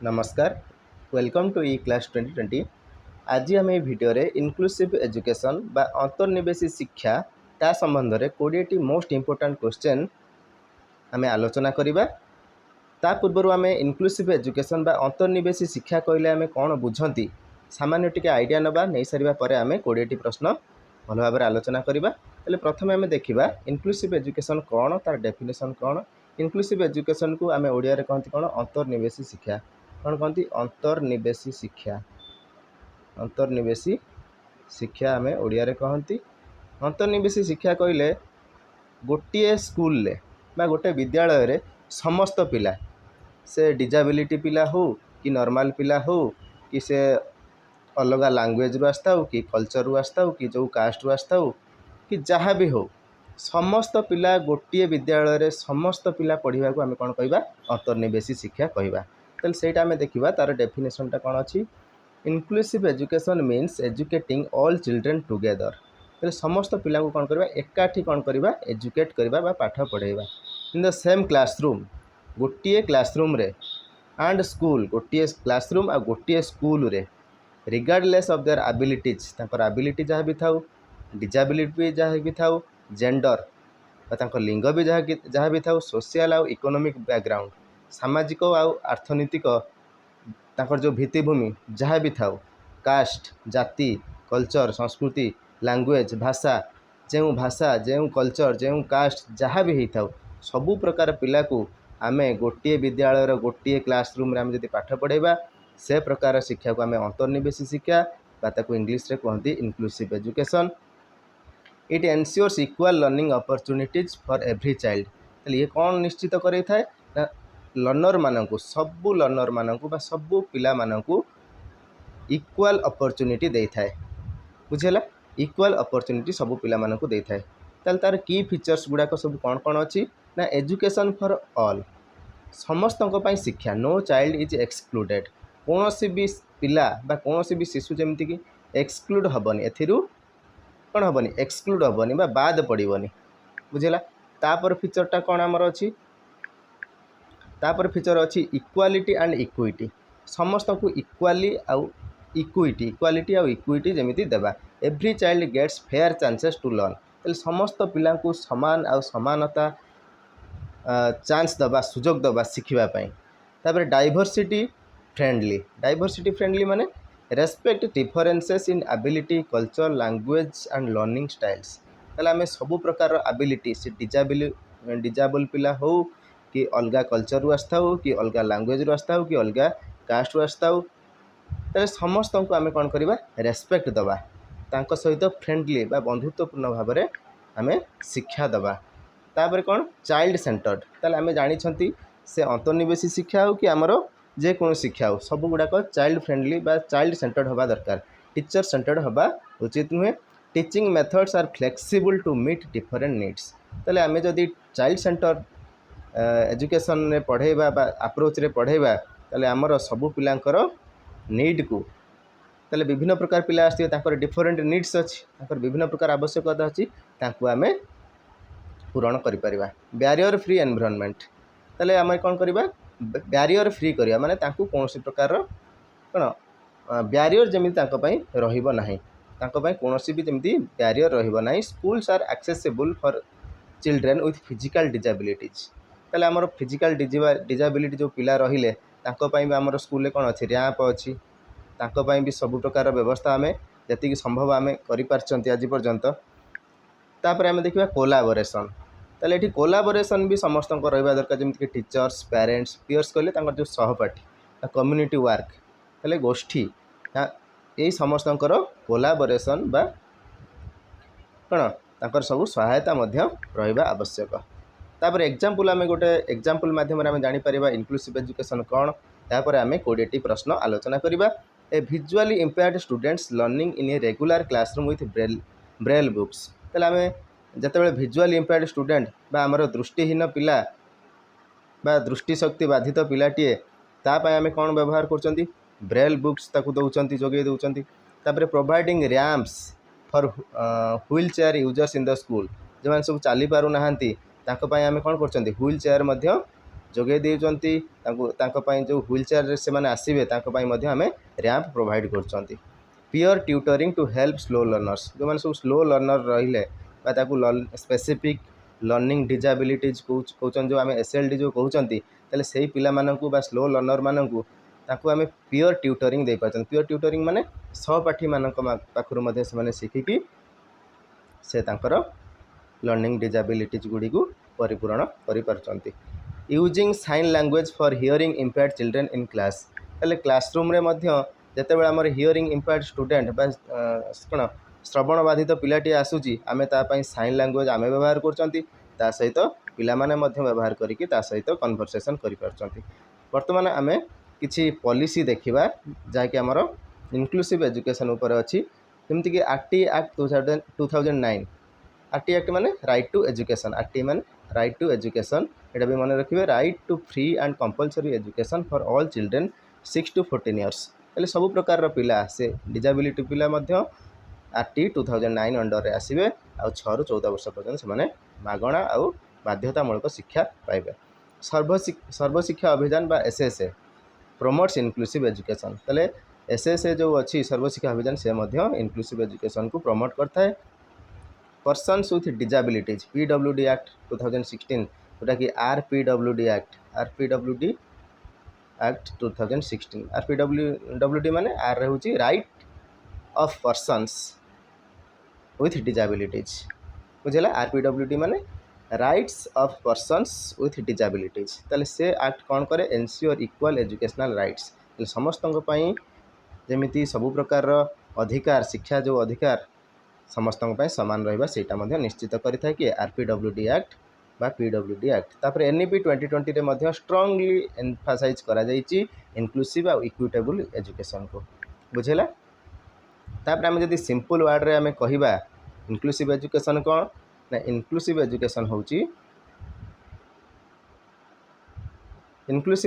नमस्कार welcome to E class 2020। आज आम भिडियो इनक्लूसिव एजुकेशन बा अंतर्निवेशी शिक्षा ता संबंध में 20 मोस्ट इम्पोर्टाट क्वेश्चन आम आलोचना करवा। ता पूर्व आम इनक्लूसिव एजुकेशन बा अंतर्निवेशी शिक्षा कहले आम कौन बुझती सामान्य टिके आइडिया नवा नहीं सारा पर आम 20 प्रश्न भल भाव आलोचना करवा। प्रथम आम देखा इनक्लूसिव एजुकेशन कौन, तार डेफिनेशन कौन। इनक्लूसिव एजुकेशन को आम ओडिया कहती कौन, अंतर्निवेशी शिक्षा। कौन कहती अंतर्निवेशी शिक्षा। अंतर्निवेशी शिक्षा आम ओडिया कहती। अंतर्निवेशी शिक्षा कहले गोटे स्कूल बा गोटे विद्यालय रे समस्त पिला, से डिजाबिलिटी पिला हो कि नॉर्मल पिला हो कि से अलग लैंग्वेज रु आस्ता हो कि कल्चर रु आस्ता हो कि जो कास्ट रु आस्ता हो कि जहाँ भी हो, समस्त पिला गोटे विद्यालय रे समस्त पिला पढ़ा को आम कौन कहवा, अंतर्निवेशी शिक्षा कहवा। तो सहीटा आम देखा तार डेफिनेशनटा कौन अच्छी। Inclusive education means educating all children together. तो समस्त पिला को कौन करवा, एकाठी कौन करवा, एजुकेट करवा बा पाठ पढ़ेवा इन द सेम क्लासरूम, गोटे क्लासरूम रे एंड स्कूल, गोटे क्लासरूम आ गोटे स्कूल रे रिगार्डलेस ऑफ देयर एबिलिटीज, तांकर एबिलिटी जहाँ भी थाउ, डिजाबिलिटी भी जहाँ भी थाउ, जेंडर तांकर लिंग भी जहाँ भी थाउ, सोशल आउ इकोनॉमिक बैकग्राउंड, सामाजिक आउ अर्थनीतिक तांकर जो भित्तिभूमि जहाँ भी थाउ, कास्ट जाति कल्चर संस्कृति लैंग्वेज भाषा जो कल्चर जो कास्ट जहाँ भी होता हो, सबू प्रकार पिला को आम गोटे विद्यालय गोटे क्लासरूम रे आम जदि पाठ पढ़ेबा, से प्रकार शिक्षा को आम अंतर्निवेशी शिक्षा ताको इंग्लिश रे कहते inclusive education. It ensures equal learning opportunities for every child. ये कौन निश्चित करे थाए ना, लर्नर मानू सबू लर्नर मानू बा सबू पिला मानू इक्वल अपॉर्चुनिटी दे थाए। बुझेला, इक्वल अपॉर्चुनिटी सबू पिला मानू दे थाए। ताल तार की फीचर्स गुड़ाक सब कौन कौन अच्छी ना, एजुकेशन फॉर ऑल, समस्त शिक्षा, नो चाइल्ड इज एक्सक्लूडेड। कौन सी भी पिला बा कौन सी भी शिशु जमीती कि एक्सक्लूड हेनी, एथिरू कौन हेनी, एक्सक्लूड हेनी बा बाद पड़ोनी। बुझेला, तापर फीचरटा कौन आमर अच्छी, तापर फीचर अच्छी इक्वालिटी एंड इक्विटी। समस्त को इक्वाली आउ इक्विटी, इक्वालिटी आउ इक्विटी जमीती देबा। Every child gets fair chances to learn. तो समस्त पिला को समान आउ समानता चांस दबा, सुजोग दबा शिखापी। तापर डाइवर्सिटी फ्रेंडली माने respect differences in ability culture language and learning styles. ताले आम सबू प्रकार एबिलिटी, से डिजाबल पिला हो कि अलग कल्चर रु आस्था हो कि अलग लैंग्वेज रु आस्था हो कि अलग कास्ट रु आस्था हो, तो समस्त को आम कौन करवा, रेस्पेक्ट दबा, तांको सहित फ्रेंडली बा बंधुत्वपूर्ण भाव में आम शिक्षा दबा। तापर कौन, चाइल्ड सेंटर्ड। ताले आम जानी से अंतर्निवेशी शिक्षा हो कि आमर जेको शिक्षा हो, सब गुड़ाक चाइल्ड फ्रेंडली बा चाइल्ड सेंटर्ड हवा दरकार, टीचर सेंटर्ड हवा उचित नुहे। Teaching methods are flexible to meet different needs. ताले आम जदि चाइल्ड सेंटर एजुकेशन रे पढ़ेबा बा अप्रोच रे पढ़ेबा, ताले आमर सबू पिलांकर नीड को, ताले विभिन्न प्रकार पिला आसथिबे, तांकर डिफरेंट नीड्स अच्छी, तांकर विभिन्न प्रकार आवश्यकता अच्छी, तांको आमे पूरण करि परिबा। बैरियर फ्री एनवायरनमेंट, ताले आमे कोन करिबा, बैरियर फ्री करिया माने तांको कोनोसी प्रकार कोन बैरियर जमिति तांको पई रहिबो नाही, तांको पई कोनोसी भी जमिति बैरियर रहिबो नाही। Schools are accessible for children with physical disabilities. ताले आमर फिजिकल डिजाबिलिटी जो पिला रहिले तांको पई भी आमर स्कूल रे कोन अछि, रैंप अछि, तांको पई भी सब प्रकार व्यवस्था आमे जति संभव आमे करि पारचंती आज पर्यंत। तापर आमे देखिबा कोलाबोरेशन। ताले एठी कोलाबोरेशन भी समस्त रहिबा दरकार, जेमिति कि टीचर्स पेरेंट्स पियर्स कहले तांकर जो सहपाठी कम्युनिटी वर्क ताले गोष्ठी, यही समस्त कोलाबोरेशन बा कौन तांकर सब सहायता मध्य रहिबा आवश्यक। तापर एग्जांपल आमे गोटे एग्जांपल माध्यम आमे जानि परिबा इनक्लूसिव एजुकेशन कौन। तापर आमे 20 प्रश्न आलोचना करिबा। A visually impaired students learning in a regular classroom with braille books. ताले आमे जतेबेले विजुअली इम्पेयर्ड स्टूडेंट बा आमर दृष्टिहीन पिला बा दृष्टिशक्ति बाधित पिलाटीए, तापाई आमे कौन व्यवहार करचंती, ब्रेल बुक्स ताकू दउचंती, जोगे दउचंती। तापर providing ramps for wheel chair users in the school, जो सब चली पारु नाहांती ताको पई आमे कौन करचंती, व्हील चेयर मध्य जोगे देउचंती जो व्हील चेयर से माने आसीबे आमे रैंप प्रोवाइड करचंती। Peer tutoring to help slow learners जो माने सब स्लो लर्नर रहिले बा ताकू स्पेसिफिक लर्निंग डिजाबिलिटीज कहउचन जो आमे एसएलडी जो कहउचंती तले सेही पिला मानकू बा स्लो लर्नर मानकू ताकू आमे पीयर ट्यूटरिंग दे पाचन। पीयर ट्यूटरिंग माने सहपाठी मानक पाखरु मध्ये से माने शिखिकी से तांकर लर्निंग डिजाबिलिटीज गुडी को परिपूर्ण करि परचंती। Using sign language for hearing impaired children in class तले क्लासरूम रे मध्य जेतेबेले आमर हियरिंग इम्पेयर्ड स्टूडेंट बा कोन श्रवण बाधित पिलाटी आसुची आमे ता पई साइन लैंग्वेज आमे व्यवहार करचंती ता सहित पिला माने मध्य व्यवहार करिकि ता सहित कन्वर्सेशन करि परचंती। वर्तमान आमे किछि पॉलिसी देखिबा जाकि हमर इनक्लूसिव एजुकेशन ऊपर अछि जेमति कि आरटी एक्ट 2009 आरटी एक्ट माने राइट टू एजुकेशन आरटी माने राइट टू एजुकेशन एटा भी मन रखिबे right to free and compulsory education for all children 6 to 14 years तले सब प्रकार रो पिला से डिजाबिलिटी पिला मध्य आरटी 2009 अंडर रे आसीबे आ 6 ରୁ 14 वर्ष पर्यंत से माने मागणा आ बाध्यतामूलक शिक्षा पाइबे। सर्वशिक्षा अभियान बा एसएसए प्रमोट्स इनक्लूसिव एजुकेशन तले एसएसए जो अच्छी सर्वशिक्षा अभियान से मध्य इनक्लूसिव एजुकेशन को प्रमोट करता है। पर्सन्स विथ डिजाबिलिटीज पीडब्ल्यूडी एक्ट 2016 जोटा कि आरपीडब्ल्यूडी एक्ट 2016 आरपीडब्ल्यूडी माने आर होची राइट ऑफ पर्सन्स विथ डिजाबिलिटीज बुझेला। आरपीडब्ल्यूडी माने राइट्स ऑफ पर्सन्स विथ डिजाबिलिटीज तले से एक्ट कौन करे एनश्योर इक्वल एजुकेशनल राइट्स समस्त जमिति सबु प्रकार अधिकार शिक्षा जो अधिकार समस्त सामान रहा सेटा निश्चित करें कि आरपीडब्ल्यूडी एक्ट बा पीडब्ल्यूडी एक्ट तापर एनईपी 2020 रे स्ट्रांगली एम्फासाइज करा जाइछि इनक्लूसिव और इक्विटेबल एजुकेशन को बुझेला। तापर आम जदि सिंपल वर्ड रे आम कहिबा इनक्लूसिव एजुकेशन कौन ना इनक्लूसिव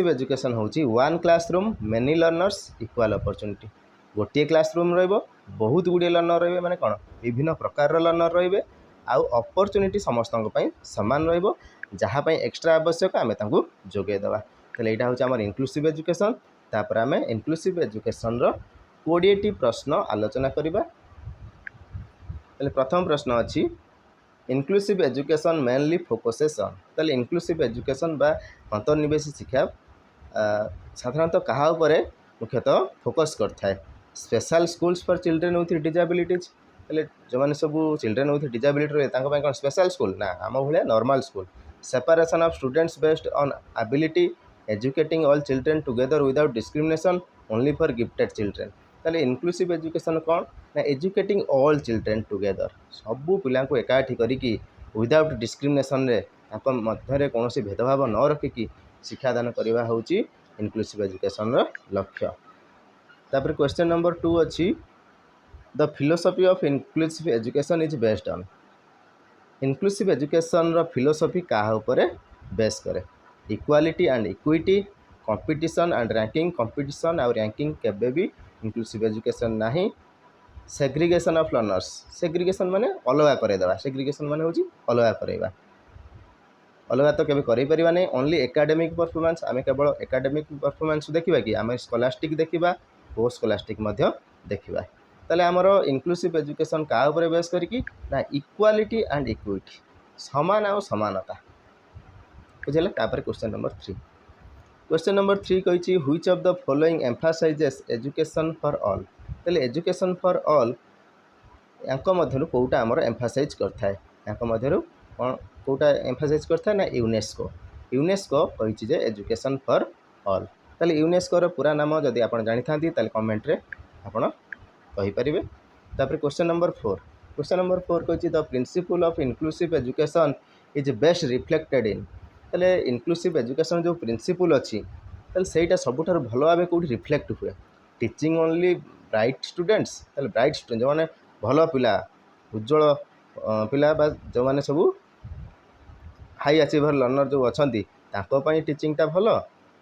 एजुकेशन होची one classroom many learners equal opportunity गोटे क्लासरूम रहिबो बहुत गुड़े लर्नर रहिबे माने कौन विभिन्न प्रकार लर्नर रहिबे आउ अपॉर्चुनिटी समस्त सामान रहिबो जहाँ पे एक्स्ट्रा आवश्यक आमे तांकू जोगे देबा तले एटा होची हमर इनक्लूसिव एजुकेशन। तापर आमे इनक्लूसिव एजुकेशन रो 20टी प्रश्न आलोचना करिबा। तले प्रथम प्रश्न अछि inclusive education mainly focuses on तले इनक्लूसिव एजुकेशन बा अंतर्निवेशी शिक्षा साधारणतः कहा उपरे मुख्यतः फोकस करता है। Special schools for children with disabilities जो मैंने सब चिल्ड्रेन विथ डिजाबिलिटी रहे कौन स्पेशल स्कूल ना आम भाया normal school. Separation of students based on ability educating all children together without discrimination only for gifted children ताले इनक्लूसिव एजुकेशन कौन ना एजुकेटिंग ऑल चिल्ड्रेन टुगेदर सबू पिला एकाठी करिकी विदाउट डिस्क्रिमिनेशन रे मध्य कौन भेदभाव न रखिकी शिक्षादान करवा होची इनक्लूसिव एजुकेशन रो लक्ष्य। तापर क्वेश्चन नंबर 2 अच्छी the philosophy of inclusive education is based on inclusive education रो फिलोसफी कहा ऊपर बेस करे equality and equity competition and ranking competition और रैंकिंग केबे भी इनक्लूसिव एजुकेशन नहीं। सेग्रीगेशन ऑफ लर्नर्स सेग्रीगेशन माने अलग करे देबा सेग्रीगेशन माने होची अलग करेबा अलग तो केबे करै परिबा नै ओनली एकेडमिक परफॉर्मेंस आमे केवल एकेडमिक परफॉर्मेंस देखिबा कि आमे स्कॉलास्टिक देखिबा पोस्ट स्कॉलास्टिक मध्य देखिबा ताले हमरो इनक्लूसिव एजुकेशन का ऊपर बेस करिकी ना इक्वालिटी एंड इक्विटी समान और समानता बुझले। तापर क्वेश्चन नंबर 3 कहिछि which of the following emphasises education for all ताले एजुकेशन फॉर ऑल यांको मध्यरु कोउटा हमरो एम्फासाइज करथा है यांको मध्यरु कोन कोउटा एम्फासाइज करथा ना यूनेस्को कहिछि जे एजुकेशन फॉर ऑल ताले यूनेस्को रो पूरा नाम जदि आपण जानि थांती ताले कमेंट रे आपण कहि परिबे। तापर क्वेश्चन नंबर 4 कहिछि the principle of inclusive education is best reflected in ताले इनक्लूसिव एजुकेशन जो प्रिंसिपल अछि ताले सेटा सबुठार भलो भाबे कोठी रिफ्लेक्ट हुए टीचिंग ओनली ब्राइट स्टूडेंट्स ताले ब्राइट स्टूडेंट जो माने भलो पिला उज्जवल पिला बा जो माने सब हाई अचीवर लर्नर जो अछंती ताको पई टीचिंग ता भलो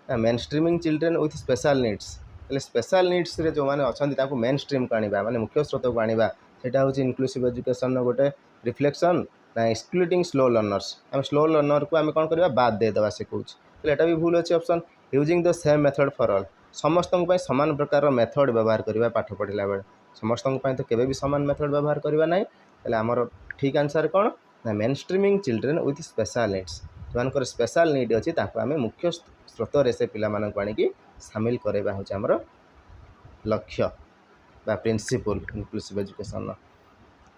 main streaming children with special needs special needs रे जो माने अछंती ताको मेन स्ट्रीम को आनिबा माने मुख्य स्रोत को आनिबा सेटा होची इनक्लूसिव एजुकेशन नो गोटे रिफ्लेक्शन ना एक्सक्लूडिंग स्लो लर्नर्स आम स्लो लर्नर को आम कौन करवा बाद देदेवा से कौच एटा भी भूल अच्छे option using the same method for all समस्त सामान प्रकार मेथड व्यवहार करवा पाठ पढ़ला बेले समस्त तो केवे भी सामान मेथड व्यवहार करवा ना आमर ठीक आंसर कौन ना main streaming children with special needs जो स्पेशल नीड अच्छी आम मुख्य स्रोत से पिला आनिकी सामिल करवा हूँ आमर लक्ष्य बा प्रिंसिपल इनक्लूसिव एजुकेशन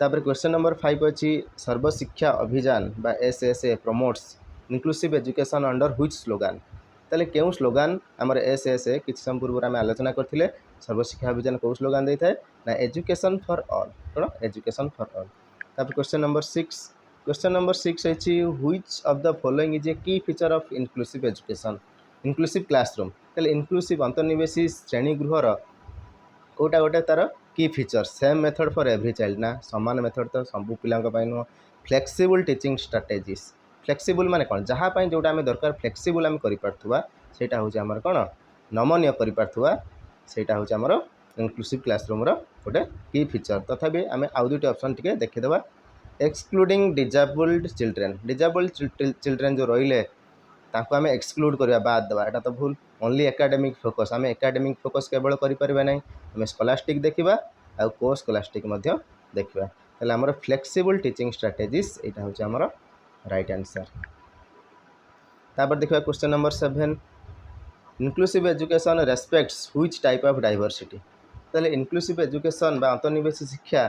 तापर क्वेश्चन नंबर 5 अच्छी सर्वशिक्षा अभियान बा SSA promotes inclusive education under which slogan ताले केउ स्लोगान आमर SSA किछ समय पूर्व आम आलोचना करथिले सर्वशिक्षा अभियान कौ स्लोगान देता है ना एजुकेशन फॉर ऑल कौन एजुकेशन फॉर ऑल तापर क्वेश्चन नंबर 6 अच्छी which of the following is a key feature of inclusive education inclusive classroom ताले इनक्लूसिव अंतर्निवेशी श्रेणीगृहर कोटा गोटे तार की feature same method for every child ना सामान मेथड तो सब पिला नुह फ्लेक्सिबल टीचिंग स्ट्राटेजीज फ्लेक्सिबल माने कौन जहाँपाई जोटा आम दरकार फ्लेक्सिबल आम करा सेटा हूँ आमर कौन नमनीय करा सेटा हूँ आमर इनक्लूसिव क्लासरूम गोटे की फीचर तथापि आम आउ दुटी ऑप्शन टिके देखीदेवा एक्सक्लूडिंग डिजेबल्ड चिल्ड्रेन जो रहिले ताको आम एक्सक्लूड करवा बाद देवा एटा तो भूल ओनली एकेडमिक फोकस आम एकेडमिक फोकस केवल करें ना आम स्कॉलास्टिक देखा आउ को स्कॉलास्टिक देखा ताले आमर फ्लेक्सिबल टीचिंग स्ट्राटेजीज यहाँ हूँ आमर राइट आंसर तापर देखा question number 7 inclusive education respects which type of diversity ताले इनक्लूसिव एजुकेशन बा अंतर्निवेशी शिक्षा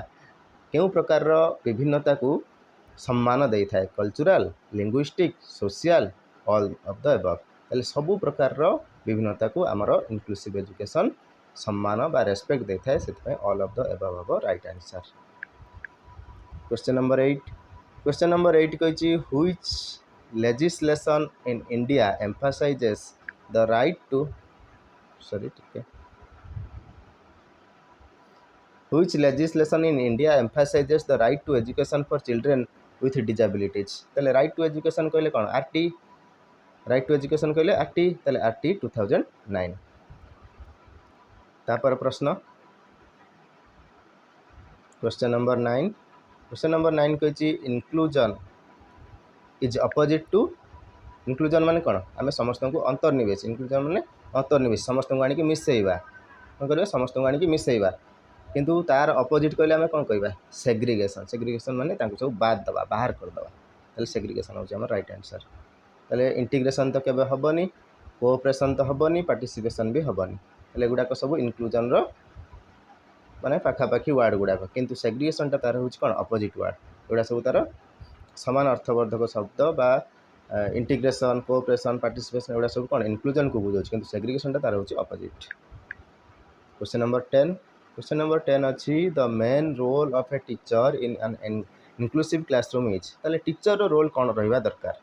केउ प्रकार विभिन्नता को सम्मान दे था cultural linguistic social all of the above ताले सबु प्रकार विभिन्नता को आमर इनक्लूसिव एजुकेशन सम्मान बा रेस्पेक्ट दे था से ऑल ऑफ द अबव हम राइट आंसर क्वेश्चन नंबर 8 कही which legislation in India emphasises the right to Which legislation in India emphasizes the right to education for children with disabilities? ताले right to education कहले कौन RT right to education कहले RT ताले RT 2009 तापर प्रश्न question number 9 कही inclusion is opposite to inclusion माने कौन आम समस्त को अंतर्निवेश inclusion माने अंतर्निवेश समस्त को आनिक मिसेइबा कौन करबा समस्त को आनिक मिसेइबा किंतु तार अपोजिट कहले आम कौन कहबा सेग्रीगेशन माने तांको सब बाद दबा बाहर कर दबा ताले सेग्रीगेशन होची हमर राइट आंसर ताले इंटीग्रेशन तो केबे हबनी कोऑपरेशन तो हबनी पार्टिसिपेशन भी हबनी ताले गुडा को सब इंक्लूजन रो माने पाखापाखी वार्ड गुडा को किंतु सेग्रीगेशन ता तार होची कोन अपोजिट वार्ड गुडा सब तार समान अर्थवर्धक शब्द बा इंटीग्रेशन कोऑपरेशन पार्टिसिपेशन गुडा सब कोन इंक्लूजन को बुझोची किंतु सेग्रीगेशन ता तार होची अपोजिट क्वेश्चन नंबर 10 अच्छी the main role of a teacher in an inclusive classroom is ताले टीचर रो रोल कौन रहिबा दरकार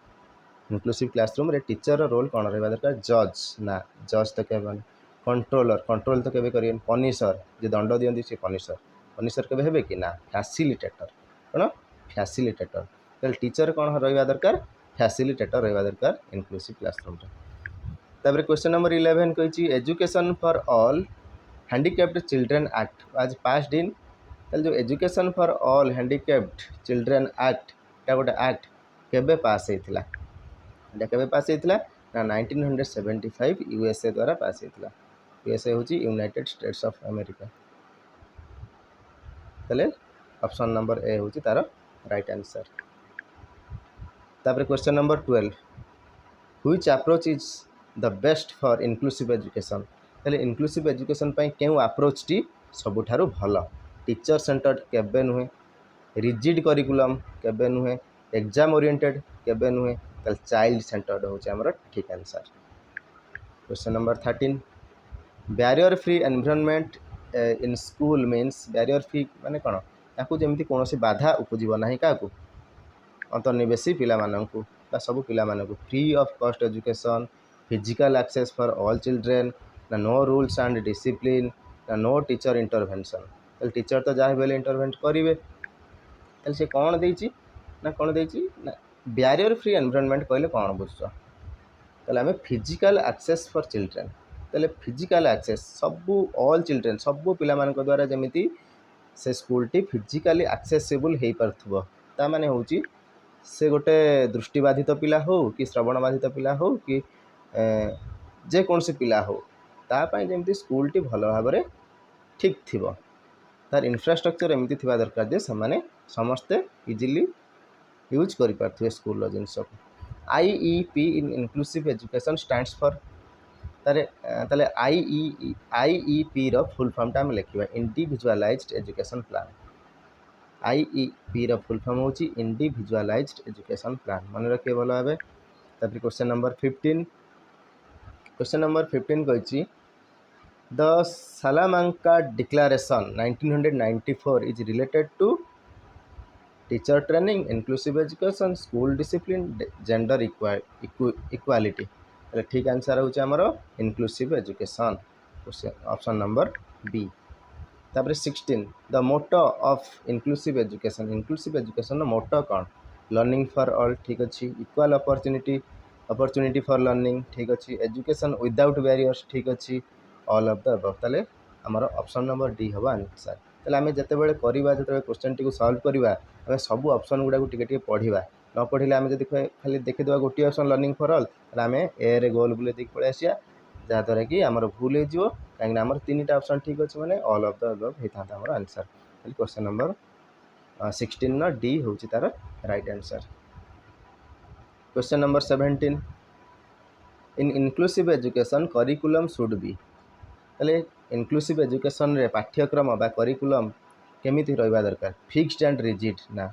इनक्लूसिव क्लासरूम रे टीचर रो रोल कौन रहिबा दरकार जज तो केबन कंट्रोल तो केबे करियन पनिशर जे दंड दियंती से पनिशर केबे हेबे कि ना फैसिलिटेटर कौन फैसिलिटेटर ताले टीचर कौन रहिबा दरकार फैसिलिटेटर रहिबा दरकार इनक्लूसिव क्लासरूम रे तापर क्वेश्चन नंबर 11 कहिची education for all handicapped children act आज पास्ड इन ताले जो education for all handicapped children act टा गोटे एक्ट केबे पास हेतिला एटा केबे पास हेतिला ना 1975 यूएसए द्वारा पास हेतिला यूएसए होची यूनाइटेड स्टेट्स ऑफ अमेरिका ताले ऑप्शन नंबर ए होची तार राइट आंसर तापर question number 12 which approach is the best for inclusive education ताले इनक्लूसिव एजुकेशन पाई केउ अप्रोच टी सबुठारु भल टीचर सेंटर्ड केबे नुहे रिजिड करिकुलम केबे नुहे एग्जाम ओरिएंटेड केबे नुहे ताले चाइल्ड सेंटर्ड होचे हमर ठीक answer question number 13 barrier free environment in school means barrier free माने कोन ताकू जेमति कोनोसी बाधा उपजीव नाही काकू अंतर्निवेशी पिला माननकू बा सब पिला माननकू free of cost education physical access for all children ना नो रूल्स एंड डिसिप्लिन ना नो टीचर इंटरवेंशन ताले टीचर तो जहाँ बेले इंटरवेंट करेंगे ताले से कौन देइची ना बैरियर फ्री एनवायरनमेंट कहले कौन बुझ ताले आम फिजिकल एक्सेस फॉर चिल्ड्रेन ताले फिजिकल एक्सेस सबू ऑल चिल्ड्रेन सबू पिला मानक द्वारा जमिति से स्कूल टी फिजिकली एक्सेसिबल हो पारथुबो ता माने होची से गोटे दृष्टिबाधित पिला हो कि श्रवण बाधित पिला हो कि जेकोसी पिला हो तापाई जमी स्कूलटी भल भाव ठीक थी तार इनफ्रास्ट्रक्चर एमती थी दरकार जे से समस्ते इजिली यूज करें स्कूल जिनस IEP in inclusive education stands for ताले IEP रो फुल फॉर्म टा हम लिखा इंडिविजुअलाइज्ड एजुकेशन प्लान। IEP रो फुल फॉर्म होची इंडिविजुअलाइज्ड एजुकेशन प्लान मन रखिए भल भाव। तापर क्वेश्चन नंबर 15 कही the Salamanca declaration 1994 is related to teacher training inclusive education school discipline gender equality. ठीक आंसर होची हमर inclusive education option number B. तापर 16 the motto of inclusive education मोटो कौन लर्निंग फॉर ऑल ठीक अच्छी इक्वाल अपॉर्चुनिटी फॉर लर्निंग ठीक अच्छी education without barriers ठीक अच्छी ऑल ऑफ द अबव ताले हमर ऑप्शन नंबर डी हम आंसर। ताले आमे जतेबेले करबा जतेबेले क्वेश्चन टी को सॉल्व करबा आमे सब ऑप्शन गुडा को टिके पढ़िबा न पढ़िले आमे जदि खाली देखिदेबा गोटे ऑप्शन लर्निंग फॉर ऑल ताले आमे ए रे गोल बुले दिख पळे आसिया जहाँद्वारा कि आमर भूल हो कहीं आमर 3टा ऑप्शन ठीक अच्छे मैंने ऑल ऑफ द अबव होता आमर आंसर। क्वेश्चन नंबर 16 डी हूँ तार right answer. Question number 17 in inclusive education curriculum should be ताले इनक्लूसिव एजुकेशन रे पाठ्यक्रम बा करिकुलम केमिति रहिबा दरकार फिक्स्ड एंड रिजिड ना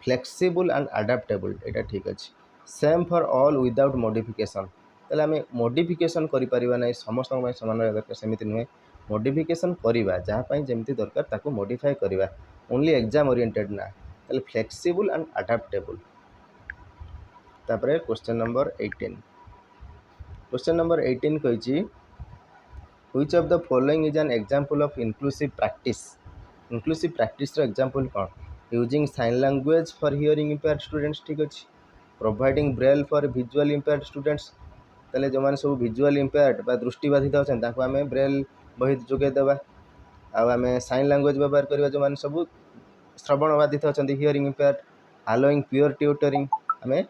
फ्लेक्सिबल एंड अडाप्टेबल एटा ठीक अच्छे same for all without modification ताले आमे मॉडिफिकेशन करि परिबा नै समस्त समान रहिबा दरकार सेमिति नुहे मॉडिफिकेशन करिबा जहाँ पई जेमिति दरकार ताको मॉडिफाई करिबा ओनली एग्जाम ओरिएंटेड ना ताले फ्लेक्सिबल एंड अडाप्टेबल। तापर क्वेश्चन नंबर 18 कहिछि which of the following is an example of inclusive practice रो एग्जांपल कौन using sign language for hearing impaired students ठीक अच्छे providing braille for visual impaired students ताले जो माने सब विजुअल इम्पेयर्ड बा दृष्टिबाधित अछन ताको आमे ब्रेल बही जोगे देबा आमे साइन लैंग्वेज व्यवहार करबा जो माने सब श्रवण बाधित अछन hearing impaired allowing peer tutoring आमे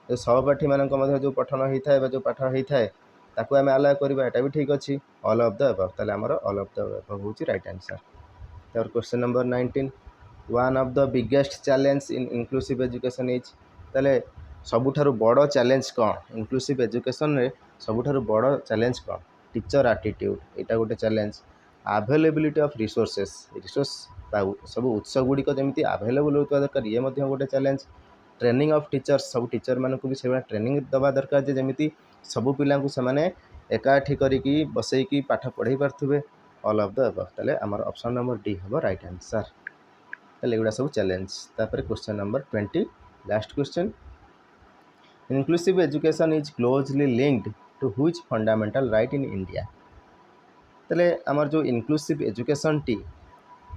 जो सहपाठी मानक मध्य जो पठन होता है जो पाठ होता है ताको आमे अलाउ करबा एटा भी ठीक अच्छी ऑल ऑफ द अबव ताले हमर ऑल ऑफ द अबव होची राइट आंसर। तापर question number 19 one of the biggest challenge in inclusive education is ताले सबुठारु बड़ चैलेंज कौन इंक्लूसिव एजुकेशन रे सबुठारु बड़ चैलेंज कौन टीचर एटीट्यूड एटा गोटे चैलेंज अवेलेबिलिटी ऑफ रिसोर्सेस सब उत्स गुड़िक जमी अवेलेबल होता दरकार ये गोटे चैलेंज ट्रेनिंग ऑफ टीचर्स सब टीचर मानक भी से ट्रेनिंग दबा दरकार जे जमी सबू पिला से एकाठी करिकी बसैकी पाठ पढ़ाई पारे ऑल ऑफ द अबव ताले आमर ऑप्शन नंबर डी हम राइट आंसर। ताले एगुड़ा सब चैलेंज। तापर question number 20 last question inclusive education is closely linked to which fundamental right in India ताले आमर जो इंक्लूसिव एजुकेशन टी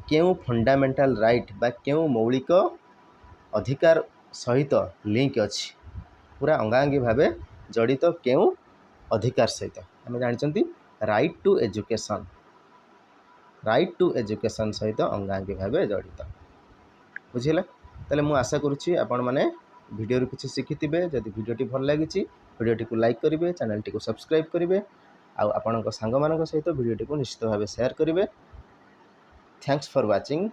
क्यों फंडामेंटल राइट बा क्यों मौलिक अधिकार सहित लिंक अच्छी पूरा अंगांगी भावे जड़ित क्यों अधिकार सहित आम जानते राइट टू एजुकेशन सहित अंगांगी भावे जड़ित बुझेगा। ताले मु आशा करुच्ची आपण माने वीडियो किसी शिखिथिबे जदि वीडियोटी भल लागिछि वीडियोटी को लाइक करिवे चैनलटी को सब्सक्राइब करिवे आउ आपणक सांग मानक सहित वीडियोटी को निश्चित भाव शेयर करिवे। Thanks for watching.